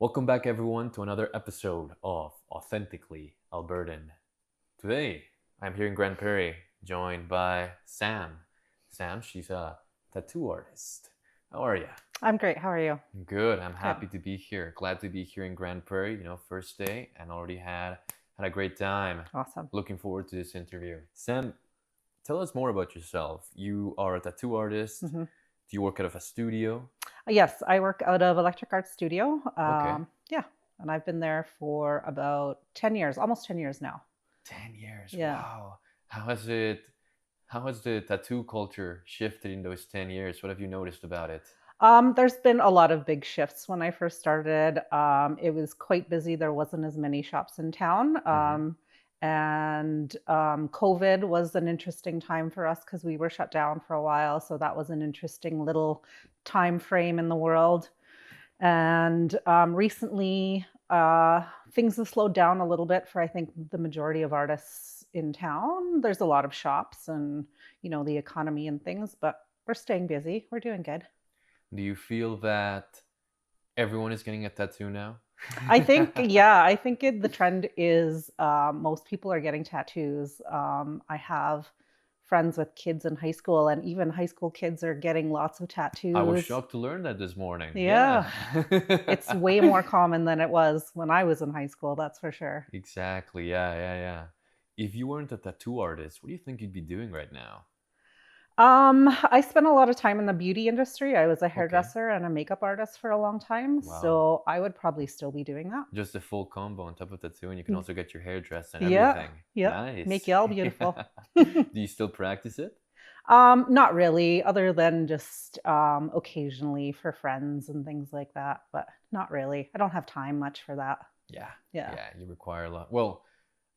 Welcome back, everyone, to another episode of Authentically Albertan. Today, I'm here in Grande Prairie, joined by Sam. Sam, she's a tattoo artist. How are you? I'm great. How are you? Good. I'm Good. happy to be here. Glad to be here in Grande Prairie. First day, and already had a great time. Awesome. Looking forward to this interview. Sam, tell us more about yourself. You are a tattoo artist. hmm Do you work out of a studio? Yes, I work out of Electric Art Studio. Okay. Yeah, and I've been there for about 10 years, almost 10 years now. 10 years. Yeah. Wow. How has it how has the tattoo culture shifted in those 10 years? What have you noticed about it? There's been a lot of big shifts. When I first started, it was quite busy. There wasn't as many shops in town. Hmm. And COVID was an interesting time for us because we were shut down for a while. So that was an interesting little time frame in the world. And recently, things have slowed down a little bit for, I think, the majority of artists in town. There's a lot of shops and, the economy and things, but we're staying busy. We're doing good. Do you feel that everyone is getting a tattoo now? I think, yeah, I think the trend is most people are getting tattoos. I have friends with kids in high school, and even high school kids are getting lots of I was tattoos. shocked to learn that this morning. Yeah. Yeah, it's way more common than it was when I was in high school, that's for sure. Exactly. Yeah, yeah, yeah. If you weren't a tattoo artist, what do you think you'd be doing right now? I spent a lot of time in the beauty industry. I was a Okay. hairdresser and a makeup artist for a long time, Wow. so I would probably still be doing that. Just a full combo on top of tattoo, and you can also get your hair dressed and Yeah, everything. yeah, make Nice. you all beautiful. Yeah. Do you still practice it? Not really, other than just occasionally for friends and things like that, but not really. I don't have time much for that. Yeah, Yeah. yeah, you require a lot. Well,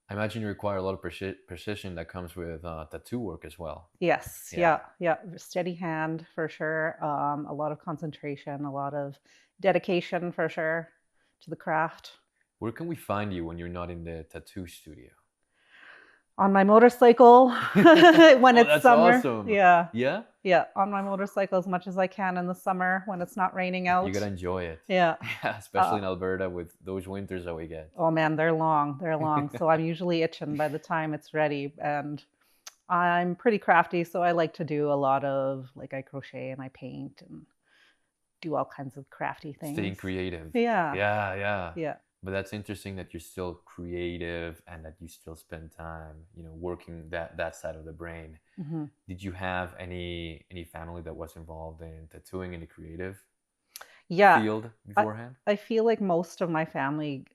I imagine you require a lot of precision that comes with tattoo work as well. Yes. Yeah. Yeah. Yeah. Steady hand for sure. A lot of concentration, a lot of dedication for sure to the craft. Where can we find you when you're not in the tattoo studio? On my motorcycle when Oh, it's that's summer. awesome. Yeah. Yeah? Yeah. On my motorcycle as much as I can in the summer when it's not raining You out. gotta enjoy it. Yeah. Yeah, especially Uh, in Alberta with those winters that we get. oh man, they're long. They're long. So I'm usually itching by the time it's ready. And I'm pretty crafty, so I like to do a lot of like I crochet and I paint and do all kinds of crafty Staying things. creative. Yeah. Yeah, yeah. Yeah. But that's interesting that you're still creative and that you still spend time, working that side of the brain. hmm Did you have any family that was involved in tattooing in the creative Yeah. field I, beforehand? I feel like most of my family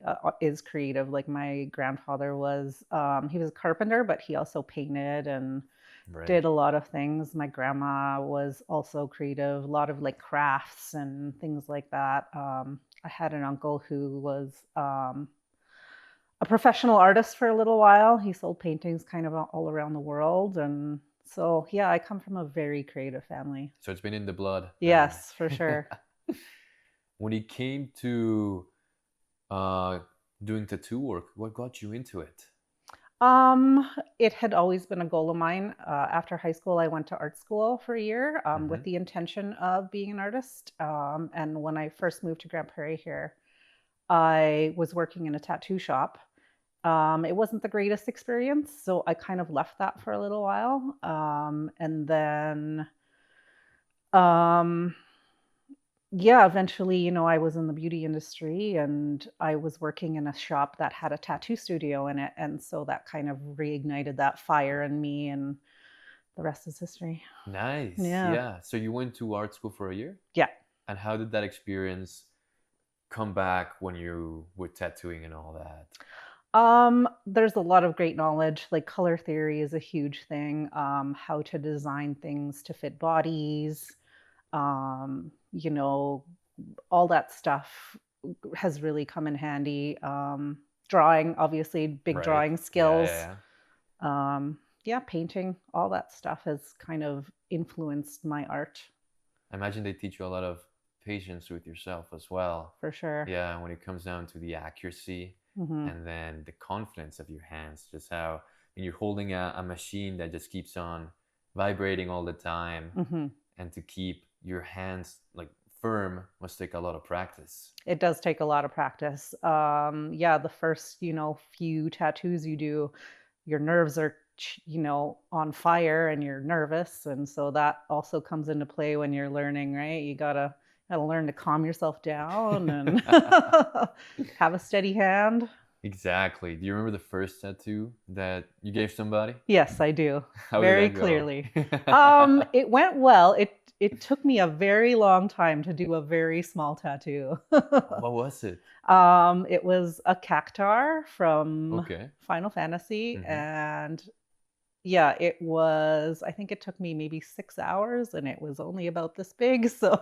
is creative. Like my grandfather was, he was a carpenter, but he also painted and Right. did a lot of things. My grandma was also creative, a lot of like crafts and things like that. I had an uncle who was a professional artist for a little while. He sold paintings kind of all around the world. And so, yeah, I come from a very creative family. So it's been in the blood then. Yes, for sure. When it came to uh, doing tattoo work, what got you into it? Um, it had always been a goal of mine. After high school, I went to art school for a year with Hmm. the intention of being an artist. And when I first moved to Grande Prairie here, I was working in a tattoo shop. It wasn't the greatest experience, so I kind of left that for a little while. And then, um, yeah, eventually, I was in the beauty industry and I was working in a shop that had a tattoo studio in it. And so that kind of reignited that fire in me, and the rest is history. Nice. Yeah. Yeah. So you went to art school for a year? Yeah. And how did that experience come back when you were tattooing and all that? There's a lot of great knowledge. Like color theory is a huge thing. How to design things to fit bodies, um, you know, all that stuff has really come in handy. Drawing, obviously, big Right. drawing Yeah, yeah, skills. yeah. Yeah, painting, all that stuff has kind of influenced my art I imagine they teach you a lot of patience with yourself as well. for sure. Yeah, when it comes down to the accuracy hmm and then the confidence of your hands, just how when you're holding a machine that just keeps on vibrating all the time hmm and to keep your hands like confirm must take a lot of practice. It does take a lot of practice. Yeah, the first, few tattoos you do, your nerves are, on fire and you're nervous. And so that also comes into play when you're learning, right? You gotta learn to calm yourself down and have a steady hand. Exactly. Do you remember the first tattoo that you gave somebody? Yes, I do. How did Very that go? clearly. It went well. It took me a very long time to do a very small tattoo. What was it? It was a cactar from Okay. Final Fantasy, Mhm. and yeah, I think it took me maybe 6 hours, and it was only about this big. So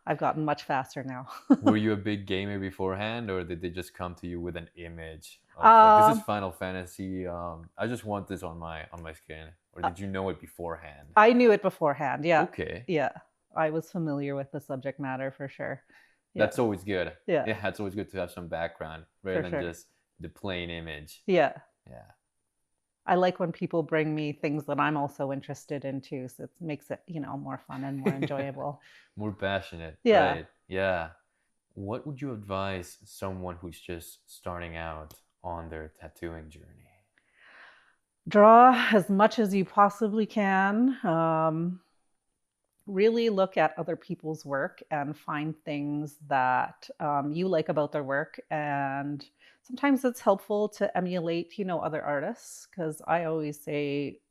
I've gotten much faster now. Were you a big gamer beforehand, or did they just come to you with an image of like this is Um, Final Fantasy? I just want this on my skin, or did you know it beforehand? I knew it beforehand. Yeah, Okay, yeah, I was familiar with the subject matter for sure. Yeah, that's always good. yeah, Yeah, it's always good to have some background rather for than sure. just the plain image. Yeah. Yeah, I like when people bring me things that I'm also interested in too, so it makes it, more fun and more enjoyable. more passionate, Yeah. right? Yeah. What would you advise someone who's just starting out on their tattooing journey? Draw as much as you possibly can. Really look at other people's work and find things that you like about their work. And sometimes it's helpful to emulate, other artists, because I always say,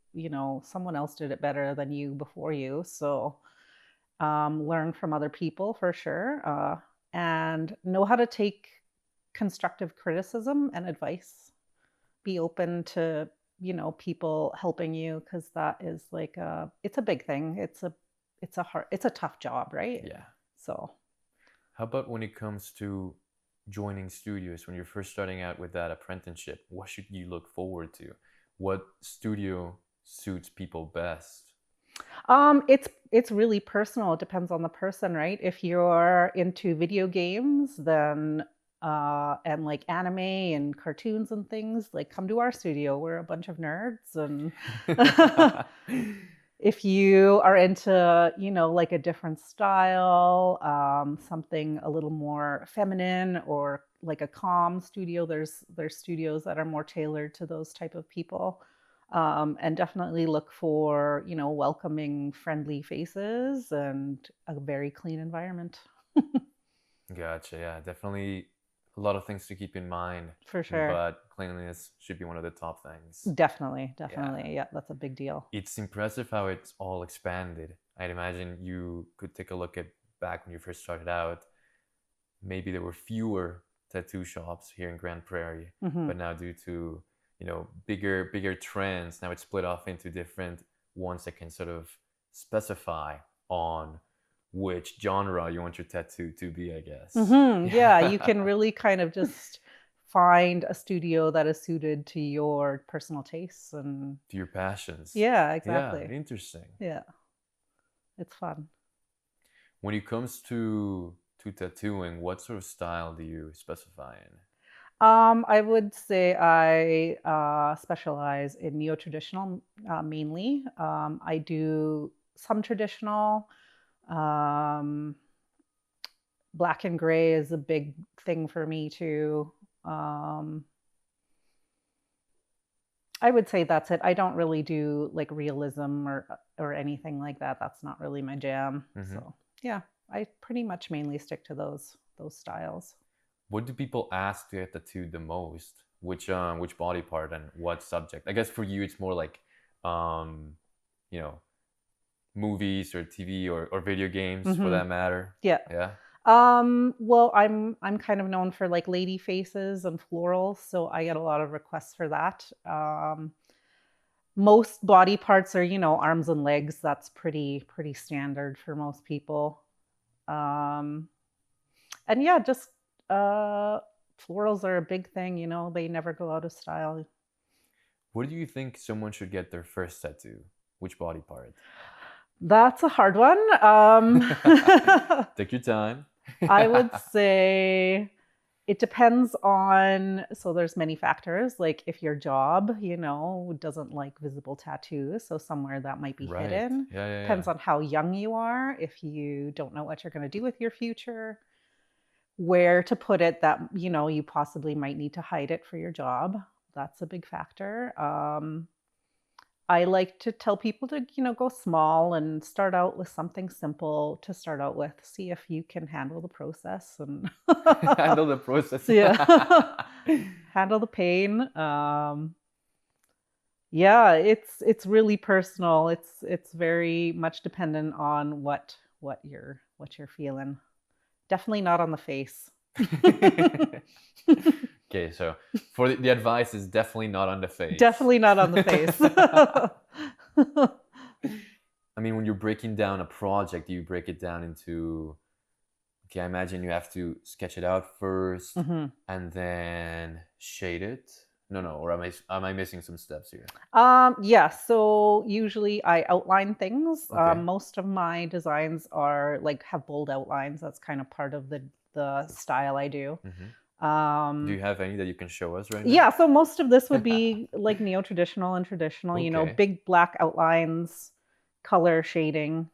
someone else did it better than you before you. So learn from other people for sure, and know how to take constructive criticism and advice. Be open to people helping you, because that is like it's a big thing. It's a tough job, right? Yeah. So How about when it comes to joining studios when you're first starting out with that apprenticeship? What should you look forward to? What studio suits people best? it's really personal. It depends on the person, right? If you're into video games, then and like anime and cartoons and things, like come to our studio. We're a bunch of nerds. And if you are into, like a different style, something a little more feminine, or like a calm studio, there's studios that are more tailored to those type of people. And definitely look for, welcoming, friendly faces and a very clean environment. Gotcha. Yeah, definitely a lot of things to keep in mind, For sure. but cleanliness should be one of the top things. Definitely, Yeah. definitely. Yeah, that's a big deal. It's impressive how it's all expanded. I'd imagine you could take a look at back when you first started out. Maybe there were fewer tattoo shops here in Grande Prairie, Hmm. but now due to bigger trends, now it's split off into different ones that can sort of specify on which genre you want your tattoo to be, I guess. Yeah, you can really kind of just find a studio that is suited to your personal tastes. And To your passions. yeah, Yeah, exactly. interesting. Yeah, it's fun. When it comes to tattooing, what sort of style do you specify in? I would say I specialize in neo-traditional mainly. I do some traditional. Um, Black and gray is a big thing for me too. Um, I would say that's it. I don't really do like realism or anything like that. That's not really my jam. Hmm. So yeah, I pretty much mainly stick to those styles. What do people ask to get tattooed the most? Which body part and what subject? I guess for you it's more like um, you know, movies or TV or video games for Hmm. that matter. Yeah. Yeah. Well, I'm kind of known for like lady faces and florals, so I get a lot of requests for that. Most body parts are, arms and legs. That's pretty standard for most people. Um, and yeah, just uh, florals are a big thing. They never go out of style. Where do you think someone should get their first tattoo? Which body part? That's a hard one. Take your time. I would say It depends on, so there's many factors. Like if your job, doesn't like visible tattoos, so somewhere that might be Right. hidden. Yeah, yeah, Depends yeah. on how young you are. If you don't know what you're going to do with your future, where to put it that, you possibly might need to hide it for your job. That's a big factor. I like to tell people to, go small and start out with something simple to start out with. See if you can handle the process and Handle the process. yeah, handle the pain. Yeah, it's really personal. It's very much dependent on what you're feeling. Definitely not on the face. Okay, so for the advice is definitely not on the face. Definitely not on the face. I mean, when you're breaking down a project, you break it down into, okay, I imagine you have to sketch it out first Mhm. and then shade it. No, or am I missing some steps here? Yeah, so usually I outline things. Okay. Most of my designs are like have bold outlines. That's kind of part of the style I do. Do you Um, have any that you can show us right now? yeah, so most of this would be like neo-traditional and traditional, Okay. big black outlines, color shading.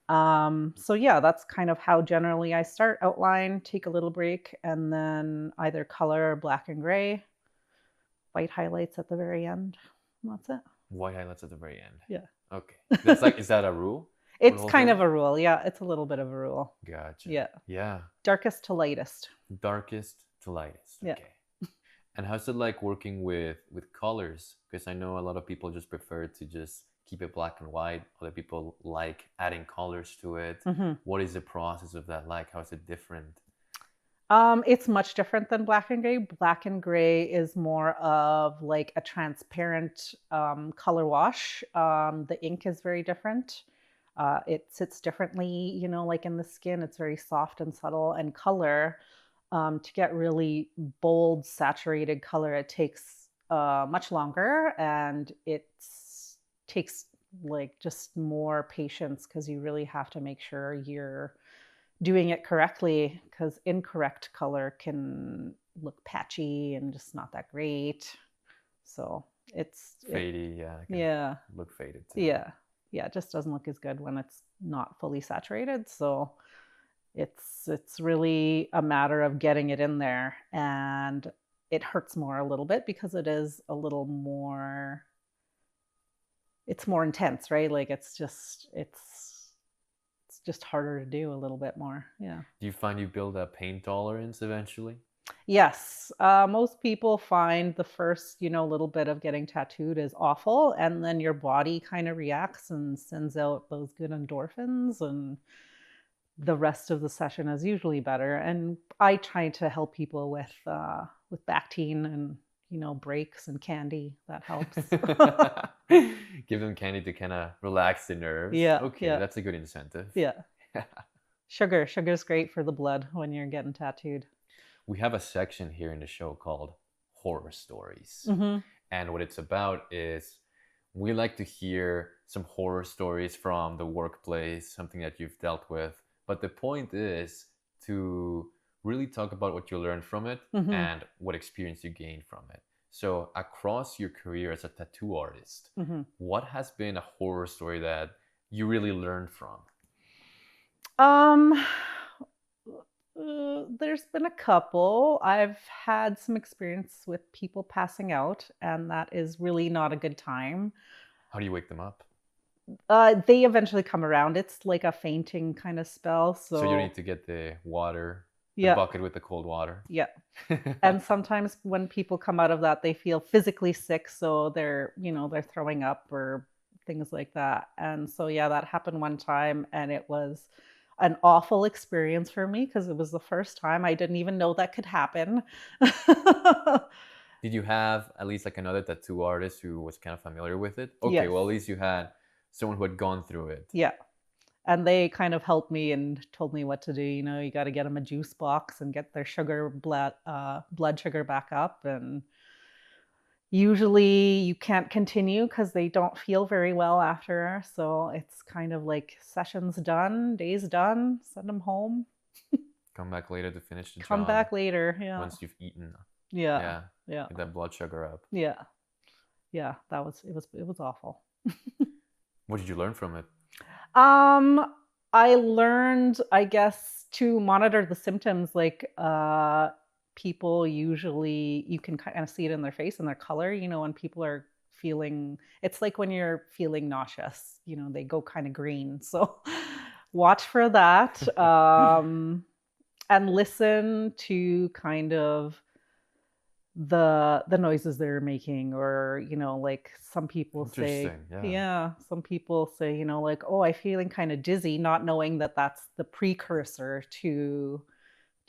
So yeah, that's kind of how generally I start. Outline, take a little break, and then either color black and gray, white highlights at the very end. That's it. White highlights at the very end. Yeah. Okay. That's like, is that a rule for the It's whole kind thing? of a rule. Yeah, it's a little bit of a rule. Gotcha. Yeah. Yeah. Darkest to lightest. Darkest to lightest. Yeah. Okay. And how's it like working with colors? Because I know a lot of people just prefer to just keep it black and white. Other people like adding colors to it. hmm What is the process of that like? How is it different? It's much different than black and gray. Black and gray is more of like a transparent color wash. The ink is very different. It sits differently, like in the skin. It's very soft and subtle. And color, to get really bold, saturated color, it takes much longer, and it takes like just more patience because you really have to make sure you're doing it correctly, because incorrect color can look patchy and just not that great. So Fadey, yeah, it can yeah, look faded too. yeah, it just doesn't look as good when it's not fully saturated. So it's really a matter of getting it in there, and it hurts more a little bit because it is a little more, it's more intense, right? Like it's just harder to do a little bit more. Yeah. Do you find you build a pain tolerance eventually? Yes. Most people find the first, little bit of getting tattooed is awful, and then your body kind of reacts and sends out those good endorphins, and the rest of the session is usually better. And I try to help people with Bactine and breaks and candy. That helps. Give them candy to kind of relax the nerves. Yeah, Okay, yeah, that's a good incentive. yeah. Sugar's great for the blood when you're getting tattooed. We have a section here in the show called Horror Stories. hmm And what it's about is we like to hear some horror stories from the workplace, something that you've dealt with. But the point is to really talk about what you learned from it hmm and what experience you gained from it. So, across your career as a tattoo artist, hmm what has been a horror story that you really learned from? Um, there's been a couple. I've had some experience with people passing out, and that is really not a good time. How do you wake them up? They eventually come around. It's like a fainting kind of spell. So, you So need to get the water, the yeah, bucket with the cold water. yeah. And sometimes when people come out of that, they feel physically sick, so they're throwing up or things like that. And so yeah, that happened one time, and it was an awful experience for me because it was the first time. I didn't even know that could happen. Did you have at least like another tattoo artist who was kind of familiar with it? Okay, Yes. well, at least you had someone who had gone through it. Yeah. And they kind of helped me and told me what to do. You got to get them a juice box and get their blood sugar back up. And usually you can't continue because they don't feel very well after. So it's kind of like sessions done, days done, send them home. Come back later to finish the Come job back later. Yeah. once you've eaten. Yeah. Yeah. Yeah. Get that blood sugar up. Yeah. Yeah. It was awful. What did you learn from it? I learned, I guess, to monitor the symptoms. Like, people usually, you can kind of see it in their face and their color, when people are feeling, it's like when you're feeling nauseous, they go kind of green. So watch for that. And listen to kind of the noises they're making, or like some people say, Interesting. Yeah. some people say, like, oh, I'm feeling kind of dizzy, not knowing that that's the precursor to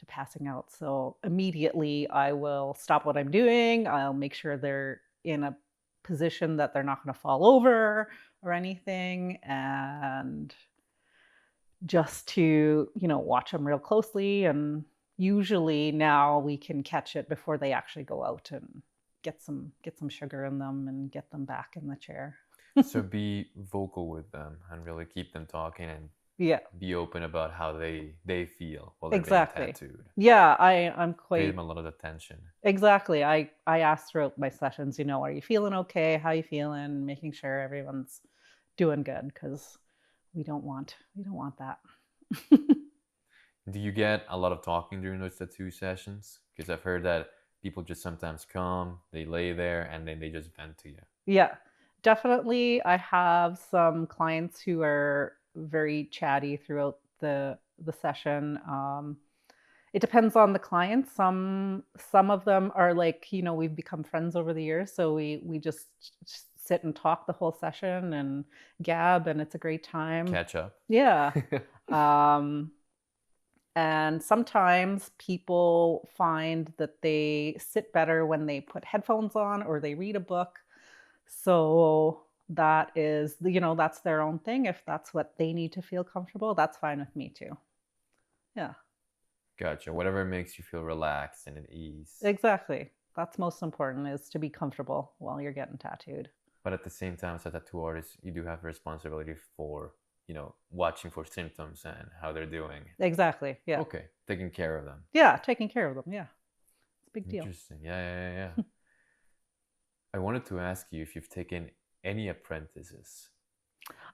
passing out. So immediately I will stop what I'm doing. I'll make sure they're in a position that they're not going to fall over or anything, and just to watch them real closely. And usually now we can catch it before they actually go out and get some sugar in them and get them back in the chair. So be vocal with them and really keep them talking, and Yeah, be open about how they feel while they're exactly. being tattooed. Yeah, I'm Pay quite them a lot of attention. exactly. I ask throughout my sessions, are you feeling okay? How you feeling? Making sure everyone's doing good, because we don't want that. Do you get a lot of talking during those tattoo sessions? Because I've heard that people just sometimes come, they lay there, and then they just vent to you. Yeah, definitely. I have some clients who are very chatty throughout the session. It depends on the client. Some of them are like, we've become friends over the years, so we just sit and talk the whole session and gab, and it's a great time. Catch up. Yeah. And sometimes people find that they sit better when they put headphones on or they read a book. So that is, that's their own thing. If that's what they need to feel comfortable, that's fine with me too. Yeah. Gotcha. Whatever makes you feel relaxed and at ease. Exactly. That's most important, is to be comfortable while you're getting tattooed. But at the same time, as a tattoo artist, you do have a responsibility for, watching for symptoms and how they're doing. Exactly. Yeah. Okay. Taking care of them. Yeah. Taking care of them. Yeah. It's a big deal. Interesting. Yeah. I wanted to ask you if you've taken any apprentices.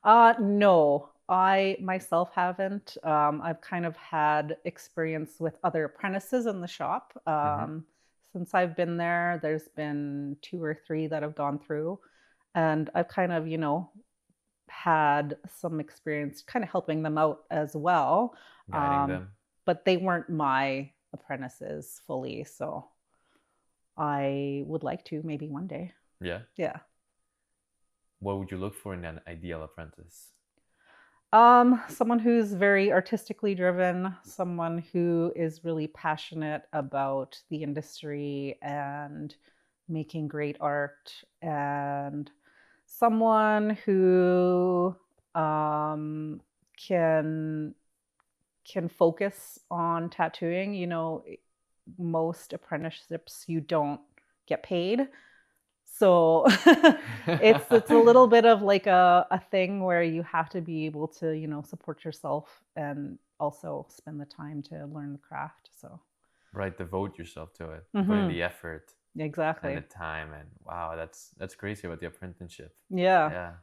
No, I myself haven't. I've kind of had experience with other apprentices in the shop. Since I've been there, there's been 2 or 3 that have gone through, and I've kind of, had some experience kind of helping them out as well. Guiding them. But they weren't my apprentices fully, so I would like to, maybe one day. Yeah. Yeah. What would you look for in an ideal apprentice? Someone who's very artistically driven, someone who is really passionate about the industry and making great art, and someone who can focus on tattooing. Most apprenticeships, you don't get paid. So it's a little bit of like a thing where you have to be able to, support yourself and also spend the time to learn the craft. So right, devote yourself to it, put in the effort. Exactly. And the time, and wow, that's crazy about the apprenticeship. Yeah.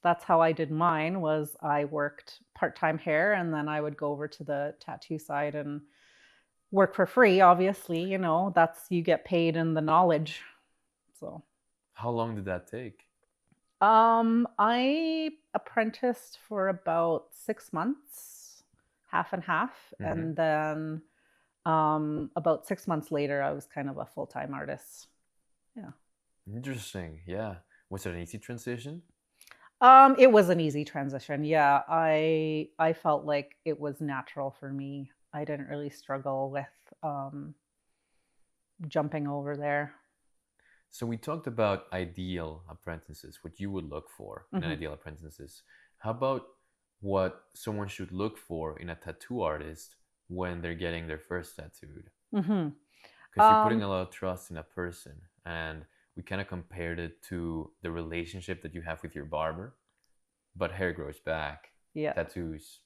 That's how I did mine. Was I worked part-time hair, and then I would go over to the tattoo side and work for free. Obviously, that's, you get paid in the knowledge. So how long did that take? I apprenticed for about 6 months, half and half, and then about 6 months later, I was kind of a full-time artist. Yeah. Interesting. Yeah. Was it an easy transition? It was an easy transition. Yeah. I felt like it was natural for me. I didn't really struggle with jumping over there. So we talked about ideal apprentices, what you would look for in an ideal apprentices. How about what someone should look for in a tattoo artist when they're getting their first tattooed? Because you're putting a lot of trust in a person, and we kind of compared it to the relationship that you have with your barber, but hair grows back. Yeah. Tattoos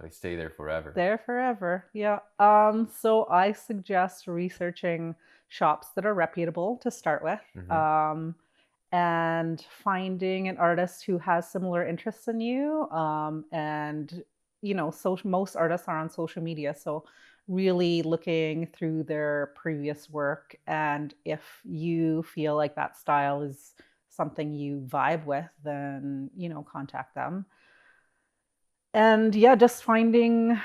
They stay there forever. There forever. Yeah. So I suggest researching shops that are reputable to start with. Hmm. And finding an artist who has similar interests in you. And most artists are on social media, so really looking through their previous work, and if you feel like that style is something you vibe with, then contact them. And yeah, just finding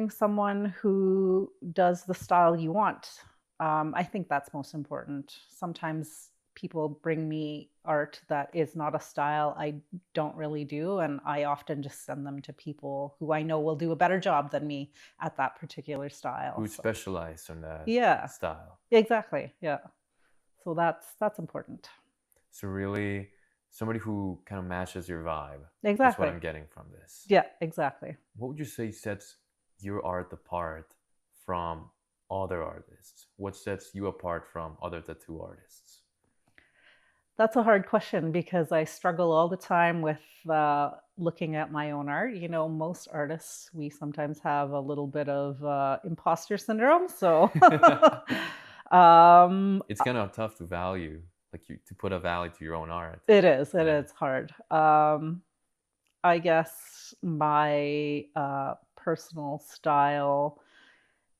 someone who does the style you want. I think that's most important. Sometimes people bring me art that is not a style I don't really do, and I often just send them to people who I know will do a better job than me at that particular style. Who So specialize on that yeah, style? exactly. Yeah. So that's important. So really, somebody who kind of matches your vibe is what Exactly. I'm getting from this. Yeah, exactly. What would you say sets your art apart from other artists? What sets you apart from other tattoo artists? That's a hard question because I struggle all the time with looking at my own art. Most artists, we sometimes have a little bit of imposter syndrome. So, um, It's kind of tough to value, like to put a value to your own art. it is. It Yeah. is hard. I guess my personal style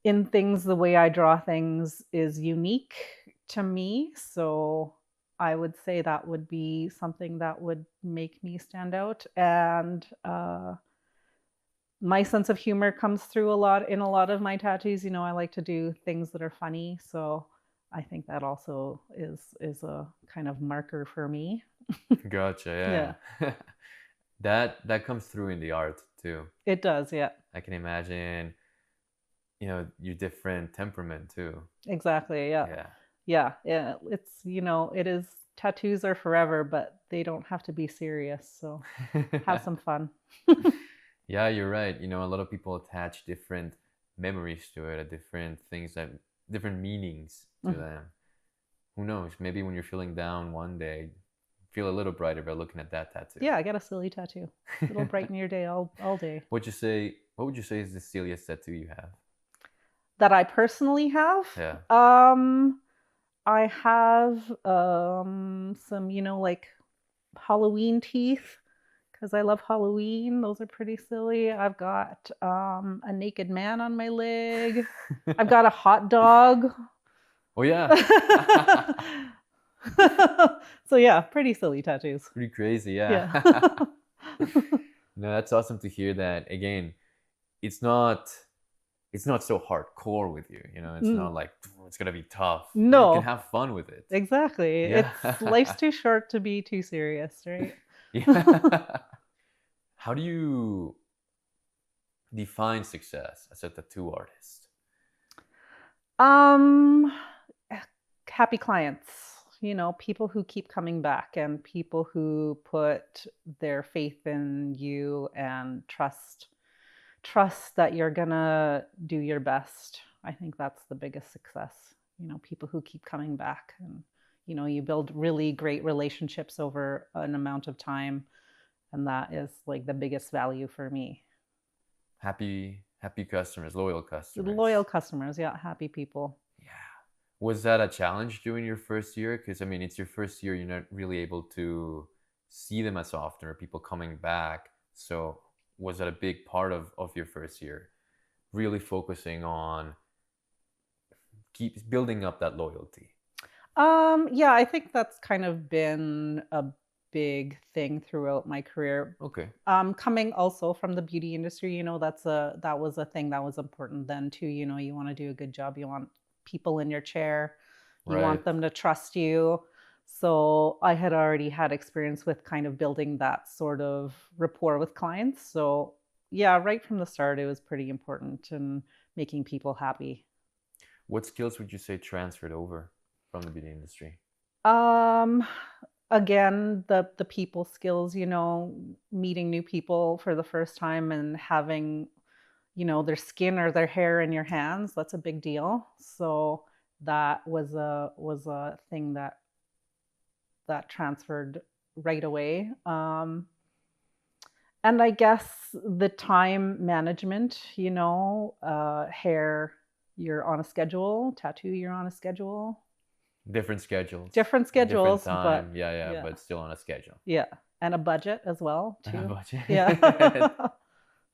in things, the way I draw things, is unique to me. So I would say that would be something that would make me stand out. And my sense of humor comes through a lot in a lot of my tattoos. I like to do things that are funny. So I think that also is a kind of marker for me. Gotcha. Yeah, Yeah. That comes through in the art too. it does. Yeah, I can imagine, your different temperament too. exactly. Yeah. Yeah. Yeah, yeah. It is, tattoos are forever, but they don't have to be serious. So have some fun. Yeah, you're right. A lot of people attach different memories to it, different things that different meanings to Mhm. them. Who knows? Maybe when you're feeling down one day, feel a little brighter by looking at that tattoo. Yeah, I got a silly tattoo. It'll brighten your day all day. What would you say is the silliest tattoo you have? That I personally have. Yeah. Um, I have some, like Halloween teeth because I love Halloween. Those are pretty silly. I've got a naked man on my leg. I've got a hot dog. Oh yeah. So yeah, pretty silly tattoos. Pretty crazy, yeah. Yeah. No, that's awesome to hear that. Again, it's not it's not so hardcore with you, it's Mm, not like it's gonna be tough. You can no, have fun with it. exactly. Yeah. It's life's too short to be too serious, right? Yeah. How do you define success as a tattoo artist? Um, Happy clients, people who keep coming back and people who put their faith in you and trust that you're gonna do your best. I think that's the biggest success. People who keep coming back, and you build really great relationships over an amount of time, and that is like the biggest value for me. Happy customers, loyal Loyal customers. customers, yeah, happy people. Yeah. Was that a challenge during your first year? Because I mean, it's your first year, you're not really able to see them as often or people coming back. So was that a big part of your first year? Really focusing on keep building up that loyalty. Yeah, I think that's kind of been a big thing throughout my career. Okay. Coming also from the beauty industry, that was a thing that was important then too. You want to do a good job. You want people in your chair. You want Right. them to trust you. So I had already had experience with kind of building that sort of rapport with clients. So yeah, right from the start, it was pretty important and making people happy. What skills would you say transferred over from the beauty industry? Um, Again, the people skills, meeting new people for the first time and having, their skin or their hair in your hands, that's a big deal. So that was a thing that transferred right away. And I guess the time management, hair, you're on a schedule, tattoo, you're on a schedule. Different schedules, Different different schedules, but time. Yeah, yeah, but still on a schedule. yeah. And a budget as well, And a too. budget. Yeah.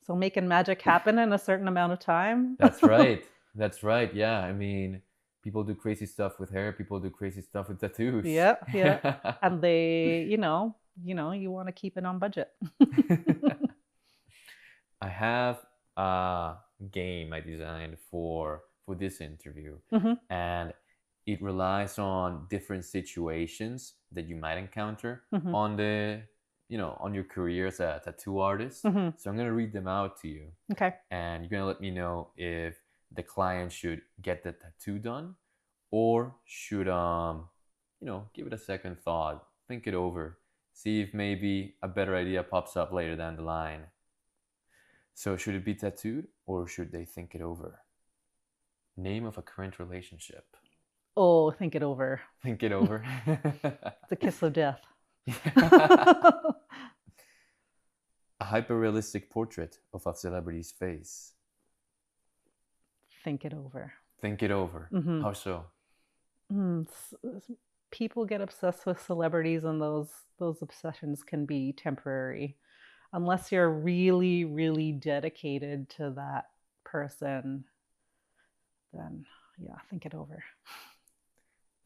So making magic happen in a certain amount of time. That's right. That's right. Yeah. I mean, people do crazy stuff with hair. People do crazy stuff with tattoos. Yeah, yeah. And they, you want to keep it on budget. I have a game I designed for this interview, Hmm. and it relies on different situations that you might encounter Hmm. on the on your career as a tattoo artist. Hmm. So I'm gonna read them out to you, Okay. and you're gonna let me know if the client should get the tattoo done or should give it a second thought, think it over, see if maybe a better idea pops up later down the line. So should it be tattooed or should they think it over? Name of a current relationship. Oh, think it over. Think it over. It's a kiss of death. A hyper-realistic portrait of a celebrity's face. Think it over. Think it over. Mhm. How so? People get obsessed with celebrities, and those obsessions can be temporary. Unless you're really, really dedicated to that person, then yeah, think it over.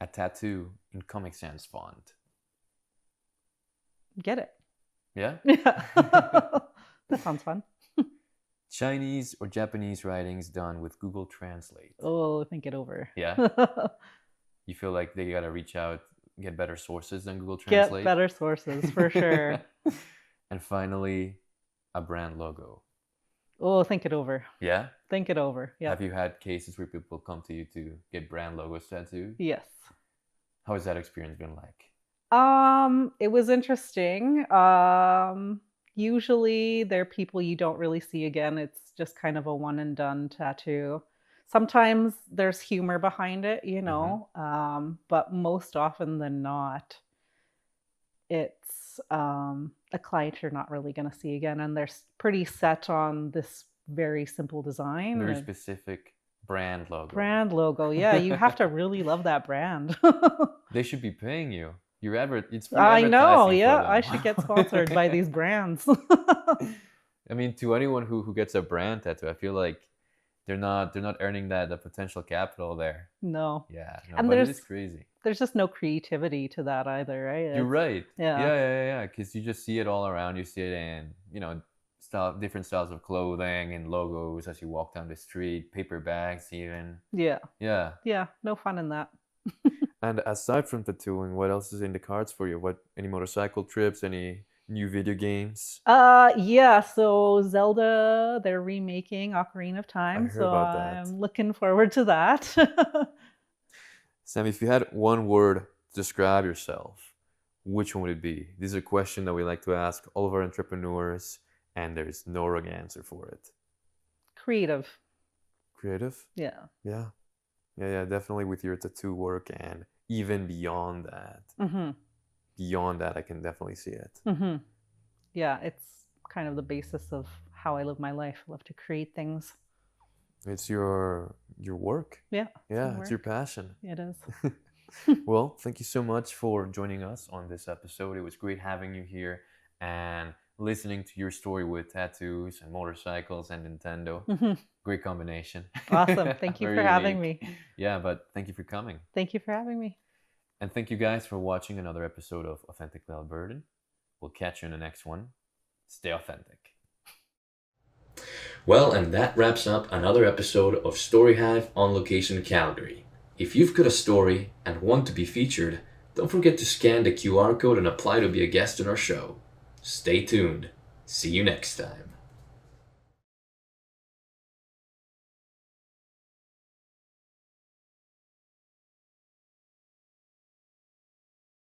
A tattoo in Comic Sans font. Get it. Yeah? Yeah. That sounds fun. Chinese or Japanese writings done with Google Translate. Oh, think it over. Yeah? You feel like they gotta reach out, get better sources than Google Get Translate? better sources for sure. And finally, a brand logo. Oh, think it over. Yeah? Think it over. Yeah. Have you had cases where people come to you to get brand logos tattooed? Yes. How has that experience been like? It was interesting. Usually they're people you don't really see again. It's just kind of a one and done tattoo. Sometimes there's humor behind it, but most often than not, it's a client you're not really going to see again, and they're pretty set on this very simple design. Very specific brand logo. Brand logo, yeah. You have to really love that brand. They should be paying you. It's free I know, advertising yeah. for them. I should get sponsored by these brands. I mean, to anyone who gets a brand tattoo, I feel like they're not earning the potential capital there. No. Yeah, no, And but it is crazy. There's just no creativity to that either, right? You're right. Yeah. Yeah. Because you just see it all around. You see it in different styles of clothing and logos as you walk down the street, paper bags even. Yeah. Yeah. Yeah. No fun in that. And aside from tattooing, what else is in the cards for you? Any motorcycle trips? Any new video games? Yeah. So Zelda, they're remaking Ocarina of Time. I heard about that. I'm looking forward to that. Sam, if you had one word to describe yourself, which one would it be? This is a question that we like to ask all of our entrepreneurs, and there's no wrong answer for it. Creative. Creative? Yeah. Yeah. Yeah, definitely with your tattoo work and even beyond that. Mm-hmm. Beyond that, I can definitely see it. Mm-hmm. Yeah, it's kind of the basis of how I live my life. I love to create things. It's your work. Yeah. Yeah, it's your passion. It is. Well, thank you so much for joining us on this episode. It was great having you here and listening to your story with tattoos and motorcycles and Nintendo. Mm-hmm. Great combination. Awesome. Thank you for having me. Yeah, but thank you for coming. Thank you for having me. And thank you guys for watching another episode of Authentically Albertan. We'll catch you in the next one. Stay authentic. Well, and that wraps up another episode of StoryHive On Location Calgary. If you've got a story and want to be featured, don't forget to scan the QR code and apply to be a guest on our show. Stay tuned. See you next time.